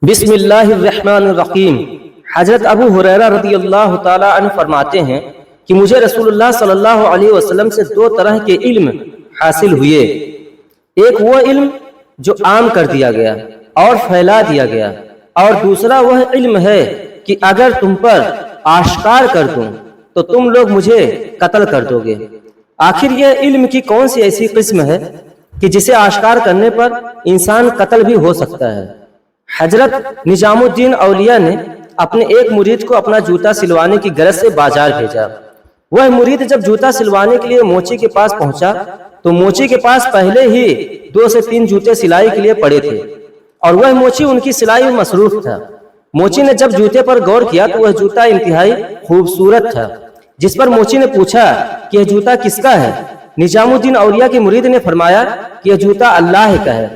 بسم اللہ الرحمن الرحیم۔ حضرت ابو ہریرہ رضی اللہ تعالیٰ عنہ فرماتے ہیں کہ مجھے رسول اللہ صلی اللہ علیہ وسلم سے دو طرح کے علم حاصل ہوئے۔ ایک وہ علم جو عام کر دیا گیا اور پھیلا دیا گیا، اور دوسرا وہ علم ہے کہ اگر تم پر آشکار کر دوں تو تم لوگ مجھے قتل کر دو گے۔ آخر یہ علم کی کون سی ایسی قسم ہے کہ جسے آشکار کرنے پر انسان قتل بھی ہو سکتا ہے؟ حضرت نظام الدین اولیاء نے اپنے ایک مرید کو اپنا جوتا سلوانے کی غرض سے بازار بھیجا۔ وہ مرید جب جوتا سلوانے کے لیے موچی کے پاس پہنچا تو موچی کے پاس پہلے ہی 2 سے 3 جوتے سلائی کے لیے پڑے تھے، اور وہ موچی ان کی سلائی میں مصروف تھا۔ موچی نے جب جوتے پر غور کیا تو وہ جوتا انتہائی خوبصورت تھا، جس پر موچی نے پوچھا کہ یہ جوتا کس کا ہے؟ نظام الدین اولیاء کے مرید نے فرمایا کہ یہ جوتا اللہ کا ہے،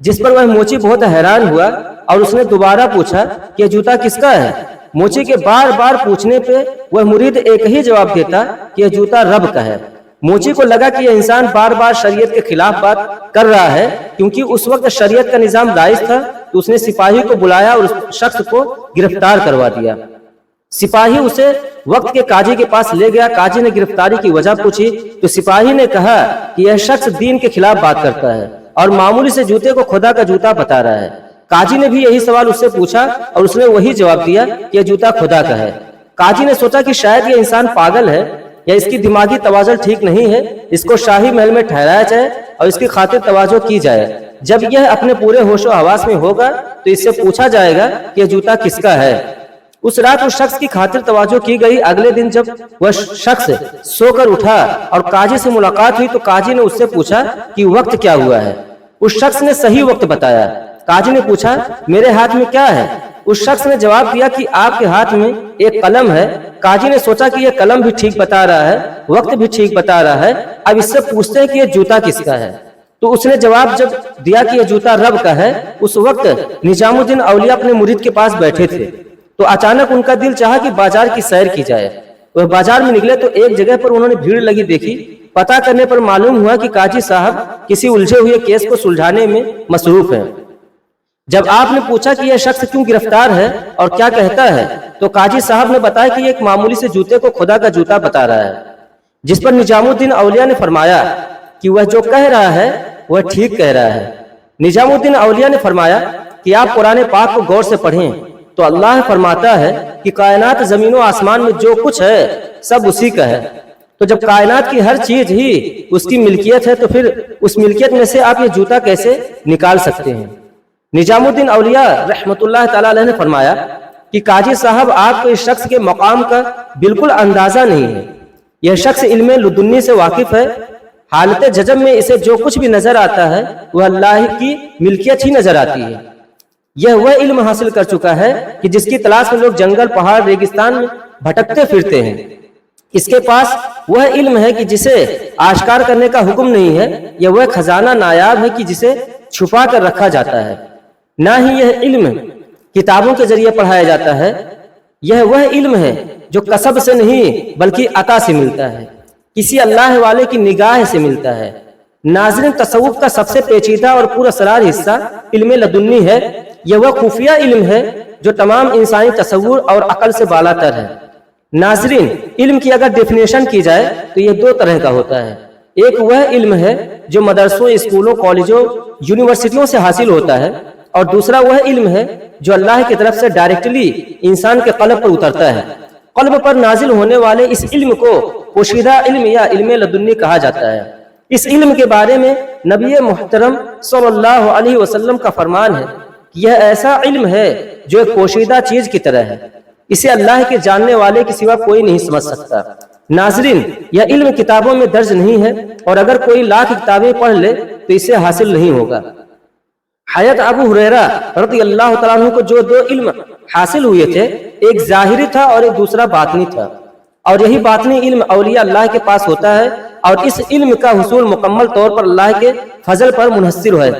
جس پر وہ موچی بہت حیران ہوا اور اس نے دوبارہ پوچھا کہ یہ جوتا کس کا ہے؟ موچی کے بار بار پوچھنے پہ وہ مرید ایک ہی جواب دیتا کہ یہ جوتا رب کا ہے۔ موچی کو لگا کہ یہ انسان بار بار شریعت کے خلاف بات کر رہا ہے، کیونکہ اس وقت شریعت کا نظام لائز تھا، تو اس نے سپاہی کو بلایا اور اس شخص کو گرفتار کروا دیا۔ سپاہی اسے وقت کے قاضی کے پاس لے گیا۔ قاضی نے گرفتاری کی وجہ پوچھی تو سپاہی نے کہا کہ یہ شخص دین کے خلاف بات کرتا ہے اور معمولی سے جوتے کو خدا کا جوتا بتا رہا ہے۔ قاضی نے بھی یہی سوال اس سے پوچھا اور اس نے وہی جواب دیا کہ یہ جوتا خدا کا ہے۔ قاضی نے سوچا کہ شاید یہ انسان پاگل ہے یا اس کی دماغی توازن ٹھیک نہیں ہے، اس کو شاہی محل میں ٹھہرایا جائے اور اس کی خاطر توجہ کی جائے۔ جب یہ اپنے پورے ہوش و حواس میں ہوگا تو اس سے پوچھا جائے گا کہ یہ جوتا کس کا ہے۔ اس رات اس شخص کی خاطر توجہ کی گئی۔ اگلے دن جب وہ شخص سو کر اٹھا اور قاضی سے ملاقات ہوئی تو قاضی نے اس سے پوچھا کہ وقت کیا ہوا ہے۔ اس شخص نے صحیح وقت بتایا۔ قاضی نے پوچھا میرے ہاتھ میں کیا ہے؟ اس شخص نے جواب دیا کہ آپ کے ہاتھ میں ایک قلم ہے۔ قاضی نے سوچا کہ یہ قلم بھی ٹھیک بتا رہا ہے، وقت بھی ٹھیک بتا رہا ہے، اب اس سے پوچھتے ہیں کہ یہ جوتا کس کا ہے۔ تو اس نے جواب جب دیا کہ یہ جوتا رب کا ہے۔ اس وقت نظام الدین اولیاء اپنے مرید کے پاس بیٹھے تھے، تو اچانک ان کا دل چاہا کہ بازار کی سیر کی جائے۔ وہ بازار میں نکلے تو ایک جگہ پر انہوں نے بھیڑ لگی دیکھی۔ پتہ کرنے پر معلوم ہوا کہ قاضی صاحب کسی الجھے ہوئے کیس کو سلجھانے میں مصروف ہیں۔ جب آپ نے پوچھا کہ یہ شخص کیوں گرفتار ہے اور کیا کہتا ہے تو قاضی صاحب نے بتایا کہ یہ ایک معمولی سے جوتے کو خدا کا جوتا بتا رہا ہے، جس پر نظام الدین اولیاء نے فرمایا کہ وہ جو کہہ رہا ہے وہ ٹھیک کہہ رہا ہے۔ نظام الدین اولیاء نے فرمایا کہ آپ قرآن پاک کو غور سے پڑھیں تو اللہ فرماتا ہے کہ کائنات زمین و آسمان میں جو کچھ ہے سب اسی کا ہے۔ تو جب کائنات کی ہر چیز ہی اس کی ملکیت ہے تو پھر اس ملکیت میں سے آپ یہ جوتا کیسے نکال سکتے ہیں؟ نظام الدین اولیاء رحمت اللہ تعالیٰ علیہ نے فرمایا کہ قاضی صاحب آپ کو اس شخص کے مقام کا بالکل اندازہ نہیں ہے۔ یہ شخص علم لدنی سے واقف ہے۔ حالت جزم میں اسے جو کچھ بھی نظر آتا ہے وہ اللہ کی ملکیت ہی نظر آتی ہے۔ یہ وہ علم حاصل کر چکا ہے کہ جس کی تلاش میں لوگ جنگل، پہاڑ، ریگستان میں بھٹکتے پھرتے ہیں۔ اس کے پاس وہ علم ہے کہ جسے آشکار کرنے کا حکم نہیں ہے، یہ وہ خزانہ نایاب ہے کہ جسے چھپا کر رکھا جاتا ہے۔ نہ ہی یہ علم کتابوں کے ذریعے پڑھایا جاتا ہے، یہ وہ علم ہے جو کسب سے نہیں بلکہ عطا سے ملتا ہے، کسی اللہ والے کی نگاہ سے ملتا ہے۔ ناظرین، تصوف کا سب سے پیچیدہ اور پر اسرار حصہ علم لدنی ہے۔ یہ وہ خفیہ علم ہے جو تمام انسانی تصور اور عقل سے بالا تر ہے۔ ناظرین، علم کی اگر ڈیفینیشن کی جائے تو یہ 2 طرح کا ہوتا ہے۔ ایک وہ علم ہے جو مدرسوں، اسکولوں، کالجوں، یونیورسٹیوں سے حاصل ہوتا ہے، اور دوسرا وہ علم ہے جو اللہ کی طرف سے ڈائریکٹلی انسان کے قلب پر اترتا ہے۔ قلب پر نازل ہونے والے اس علم کو پوشیدہ علم یا علم لدنی کہا جاتا ہے۔ اس علم کے بارے میں نبی محترم صلی اللہ علیہ وسلم کا فرمان ہے کہ یہ ایسا علم ہے جو ایک پوشیدہ چیز کی طرح ہے، اسے اللہ کے جاننے والے کے سوا کوئی نہیں سمجھ سکتا۔ ناظرین، یہ علم کتابوں میں درج نہیں ہے، اور اگر کوئی لاکھ کتابیں پڑھ لے تو اسے حاصل نہیں ہوگا۔ حضرت ابو ہریرہ رضی اللہ تعالیٰ عنہ کو جو 2 علم حاصل ہوئے تھے، ایک ظاہری تھا اور ایک دوسرا باطنی تھا، اور یہی باطنی علم اولیاء اللہ کے پاس ہوتا ہے، اور اس علم کا حصول مکمل طور پر اللہ کے فضل پر منحصر ہے۔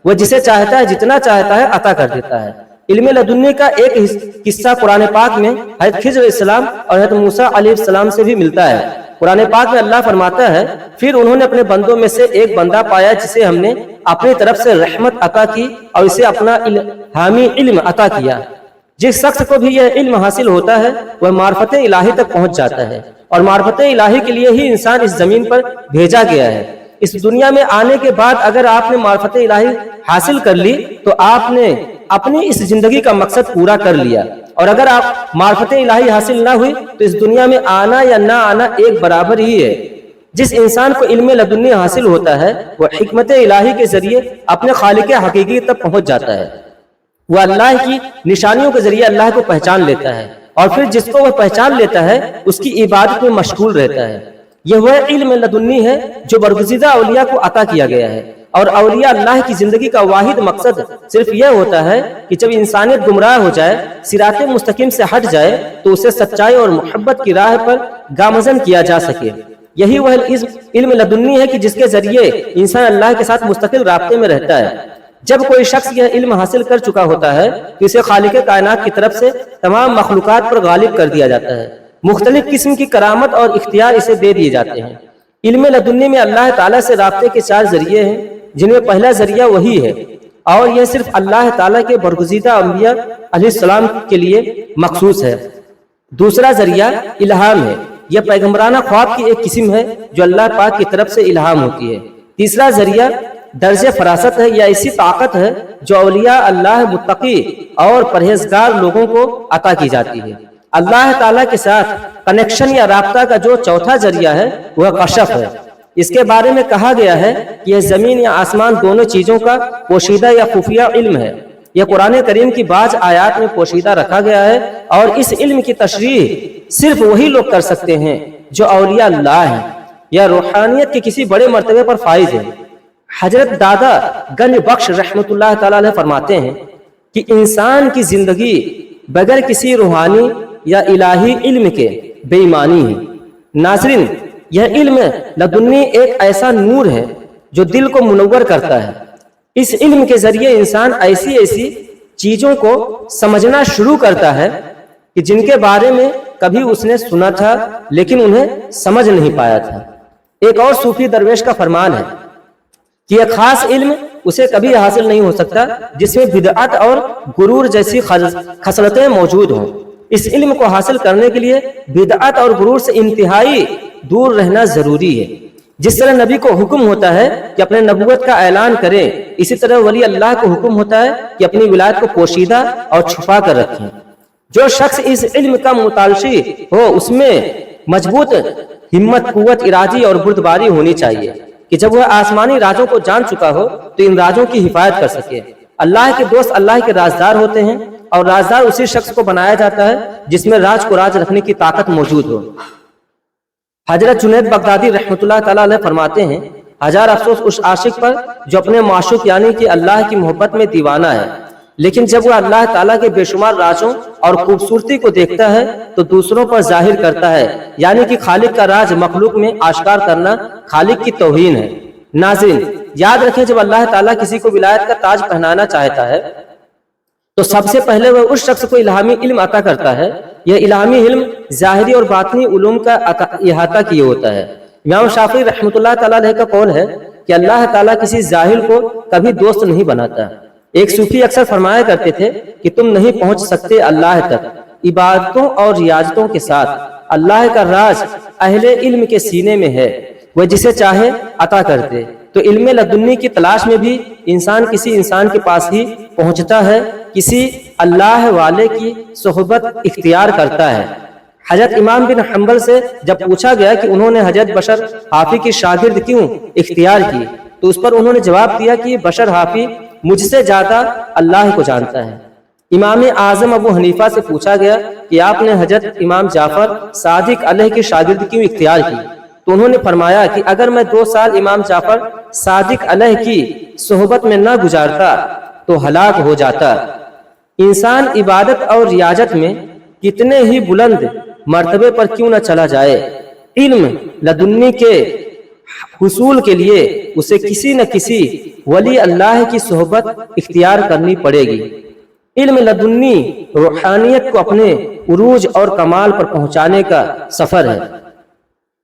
وہ جسے چاہتا ہے جتنا چاہتا ہے عطا کر دیتا ہے۔ علم لدنی کا ایک قصہ قرآن پاک میں حضرت خضر علیہ السلام اور حضرت موسیٰ علیہ السلام سے بھی ملتا ہے۔ قرآن پاک میں اللہ فرماتا ہے پھر انہوں نے اپنے بندوں میں سے ایک بندہ پایا جسے ہم نے اپنی طرف سے رحمت عطا کی اور اسے اپنا الہامی علم عطا کیا۔ جس شخص کو بھی یہ علم حاصل ہوتا ہے وہ معرفت الہی تک پہنچ جاتا ہے، اور معرفت الہی کے لیے ہی انسان اس زمین پر بھیجا گیا ہے۔ اس دنیا میں آنے کے بعد اگر آپ نے معرفت الہی حاصل کر لی تو آپ نے اپنی اس زندگی کا مقصد پورا کر لیا، اور اگر آپ معرفت الہی حاصل نہ ہوئی تو اس دنیا میں آنا یا نہ آنا ایک برابر ہی ہے۔ جس انسان کو علم لدنی حاصل ہوتا ہے وہ حکمت الہی کے ذریعے اپنے خالق حقیقی تک پہنچ جاتا ہے، وہ اللہ کی نشانیوں کے ذریعے اللہ کو پہچان لیتا ہے، اور پھر جس کو وہ پہچان لیتا ہے اس کی عبادت میں مشغول رہتا ہے۔ یہ وہ علم لدنی ہے جو برگزیدہ اولیاء کو عطا کیا گیا ہے، اور اولیاء اللہ کی زندگی کا واحد مقصد صرف یہ ہوتا ہے کہ جب انسانیت گمراہ ہو جائے، صراط مستقیم سے ہٹ جائے، تو اسے سچائی اور محبت کی راہ پر گامزن کیا جا سکے۔ یہی وہ علم لدنی ہے کہ جس کے ذریعے انسان اللہ کے ساتھ مستقل رابطے میں رہتا ہے۔ جب کوئی شخص یہ علم حاصل کر چکا ہوتا ہے تو اسے خالق کائنات کی طرف سے تمام مخلوقات پر غالب کر دیا جاتا ہے، مختلف قسم کی کرامت اور اختیار اسے دے دیے جاتے ہیں۔ علم لدنی میں اللہ تعالیٰ سے رابطے کے 4 ذریعے ہیں، جن میں پہلا ذریعہ وہی ہے، اور یہ صرف اللہ تعالیٰ کے برگزیدہ انبیاء علیہ السلام کے لیے مخصوص ہے۔ دوسرا ذریعہ الہام ہے، یہ پیغمبرانہ خواب کی ایک قسم ہے جو اللہ پاک کی طرف سے الہام ہوتی ہے۔ تیسرا ذریعہ درج فراست ہے، یا ایسی طاقت ہے جو اولیاء اللہ متقی اور پرہیزگار لوگوں کو عطا کی جاتی ہے۔ اللہ تعالیٰ کے ساتھ کنیکشن یا رابطہ کا جو چوتھا ذریعہ ہے وہ کشف ہے۔ اس کے بارے میں کہا گیا ہے کہ یہ زمین یا آسمان دونوں چیزوں کا پوشیدہ یا خفیہ علم ہے۔ یہ قرآن کریم کی بعض آیات میں پوشیدہ رکھا گیا ہے، اور اس علم کی تشریح صرف وہی لوگ کر سکتے ہیں جو اولیاء اللہ ہیں یا روحانیت کے کسی بڑے مرتبے پر فائز ہیں۔ حضرت دادا گنج بخش رحمت اللہ تعالیٰ علیہ فرماتے ہیں کہ انسان کی زندگی بغیر کسی روحانی یا الہی علم کے بے ایمانی ہے۔ ناظرین، یہ علم لدنی ایک ایسا نور ہے جو دل کو منور کرتا ہے۔ اس علم کے ذریعے انسان ایسی چیزوں کو سمجھنا شروع کرتا ہے کہ جن کے بارے میں کبھی اس نے سنا تھا لیکن انہیں سمجھ نہیں پایا تھا۔ ایک اور صوفی درویش کا فرمان ہے کہ یہ خاص علم اسے کبھی حاصل نہیں ہو سکتا جس میں بدعت اور غرور جیسی خصلتیں موجود ہوں۔ اس علم کو حاصل کرنے کے لیے بدعت اور غرور سے انتہائی دور رہنا ضروری ہے۔ جس طرح نبی کو حکم ہوتا ہے کہ اپنے نبوت کا اعلان کریں، اسی طرح ولی اللہ کو حکم ہوتا ہے کہ اپنی ولایت کو پوشیدہ اور چھپا کر رکھیں۔ جو شخص اس علم کا متعلقی ہو اس میں مضبوط ہمت، قوت ارادی اور بردباری ہونی چاہیے کہ جب وہ آسمانی رازوں کو جان چکا ہو تو ان رازوں کی حفاظت کر سکے۔ اللہ کے دوست اللہ کے رازدار ہوتے ہیں، اور رازدار اسی شخص کو بنایا جاتا ہے جس میں راز کو راز رکھنے کی طاقت موجود ہو۔ حضرت جنید بغدادی رحمت اللہ تعالیٰ علیہ فرماتے ہیں، ہزار افسوس اس عاشق پر جو اپنے معشوق یعنی کہ اللہ کی محبت میں دیوانہ ہے، لیکن جب وہ اللہ تعالیٰ کے بے شمار رازوں اور خوبصورتی کو دیکھتا ہے تو دوسروں پر ظاہر کرتا ہے، یعنی کہ خالق کا راز مخلوق میں آشکار کرنا خالق کی توہین ہے۔ ناظرین، یاد رکھیں جب اللہ تعالیٰ کسی کو ولایت کا تاج پہنانا چاہتا ہے تو سب سے پہلے وہ اس شخص کو الہامی علم عطا کرتا ہے۔ یہ الہامی علم ظاہری اور باطنی علوم کا احاطہ کیے ہوتا ہے۔ امام شافعی رحمۃ اللہ تعالیٰ علیہ کا قول ہے کہ اللہ تعالیٰ کسی جاہل کو کبھی دوست نہیں بناتا۔ ایک صوفی اکثر فرمایا کرتے تھے کہ تم نہیں پہنچ سکتے اللہ تک عبادتوں اور ریاضتوں کے ساتھ۔ اللہ کا راز اہل علم کے سینے میں ہے، وہ جسے چاہے عطا کرتے۔ تو علم لدنی کی تلاش میں بھی انسان کسی انسان کے پاس ہی پہنچتا ہے، کسی اللہ والے کی صحبت اختیار کرتا ہے۔ حضرت امام بن حنبل سے جب پوچھا گیا کہ انہوں نے حضرت بشر حافی کی شاگرد کیوں اختیار کی تو اس پر انہوں نے جواب دیا کہ بشر حافی مجھ سے زیادہ اللہ کو جانتا ہے۔ امام اعظم ابو حنیفہ سے پوچھا گیا کہ آپ نے حضرت امام جعفر صادق علیہ کی شاگرد کیوں اختیار کی تو انہوں نے فرمایا کہ اگر میں 2 سال امام جعفر صادق علیہ کی صحبت میں نہ گزارتا تو ہلاک ہو جاتا۔ انسان عبادت اور ریاضت میں کتنے ہی بلند مرتبے پر کیوں نہ چلا جائے، علم لدنی کے حصول کے لیے اسے کسی نہ کسی ولی اللہ کی صحبت اختیار کرنی پڑے گی۔ علم لدنی روحانیت کو اپنے عروج اور کمال پر پہنچانے کا سفر ہے۔